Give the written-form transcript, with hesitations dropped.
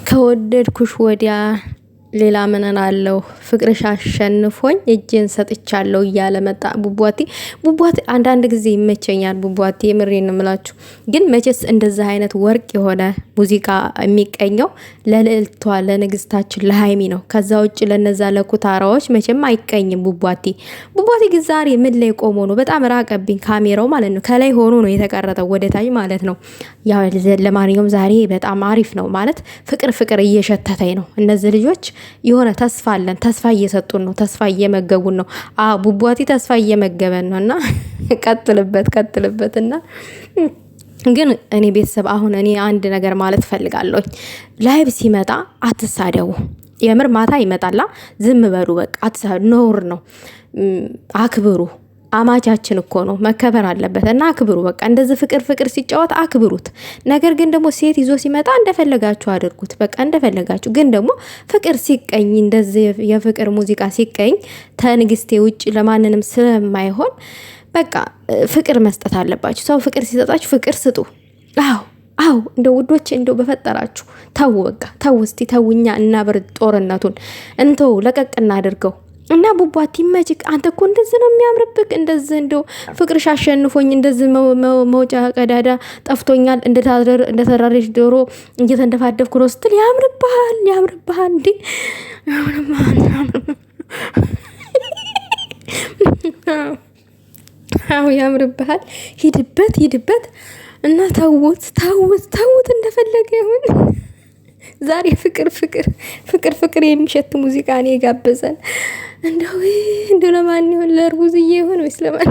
ከወደድኩሽ ወዲያ ሌላ ምን አለው ፍቅርሽ አሸንፎኝ እጄን ሰጥቻለሁ እያለ መጣ ቡቧቴ። ቡቧቴ አንዳንድ ጊዜ ይመቸኛል ቡቧቴ፣ የምሬን ነው የምላችሁ። ግን መቼስ እንደዛ አይነት ወርቅ የሆነ ሙዚቃ የሚቀኘው ለልዕልቷ ለንግስታችን ለሀይሚ ነው። ከዛ ውጭ ለነዛ ለኩታራዎች መቼም አይቀኝም ቡቧቴ። ቡቧቴ ግን ዛሬ ምን ላይ ቆሞ ነው? በጣም ራቀብኝ ካሜራው ማለት ነው። ከላይ ሆኖ ነው የተቀረጠው ወደታች ማለት ነው። ያው ለማንኛውም ዛሬ በጣም አሪፍ ነው ማለት ፍቅር ፍቅር እየሸተተኝ ነው። እነዚህ ልጆች የሆነ ተስፋ አለን፣ ተስፋ እየሰጡን ነው፣ ተስፋ እየመገቡን ነው። ቡቧቴ ተስፋ እየመገበን ነው። እና ቀጥልበት። እና ግን እኔ ቤተሰብ አሁን እኔ አንድ ነገር ማለት ፈልጋለሁ። ላይቭ ሲመጣ አትሳደቡ። የምር ማታ ይመጣላ፣ ዝም በሉ በቃ። አትሳደቡ፣ ነውር ነው። አክብሩ። አማቻችን እኮ ነው፣ መከበር አለበት። እና አክብሩ በቃ። እንደዚህ ፍቅር ሲጫወት አክብሩት። ነገር ግን ደግሞ ሴት ይዞ ሲመጣ እንደፈለጋችሁ አድርጉት በቃ፣ እንደፈለጋችሁ። ግን ደግሞ ፍቅር ሲቀኝ፣ እንደዚህ የፍቅር ሙዚቃ ሲቀኝ ተንግስቴ ውጭ ለማንንም ስለማይሆን በቃ ፍቅር መስጠት አለባችሁ። ሰው ፍቅር ሲሰጣችሁ ፍቅር ስጡ። አዎ እንደ ውዶች እንደው በፈጠራችሁ ተው በቃ ተው። እስቲ ተውኛ እና ብር ጦርነቱን እንተው፣ ለቀቅ እናድርገው። እና ቡቧቴ ይመችክ። አንተ እኮ እንደዚህ ነው የሚያምርብክ። እንደዚህ እንደው ፍቅርሽ አሸንፎኝ እንደዚህ መውጫ ቀዳዳ ጠፍቶኛል እንደተራረሽ ዶሮ እየተንደፋደፍኩ ነው ስትል ያምርብሃል እንዴ! ያምርብሃል። ሂድበት እና ተውት እንደፈለገ ይሁን። ዛሬ ፍቅር የሚሸት ሙዚቃ ነው የጋበዘን። እንደው ለማን ይሆን? ለእርጉዝዬ ይሆን ወይስ ለማን?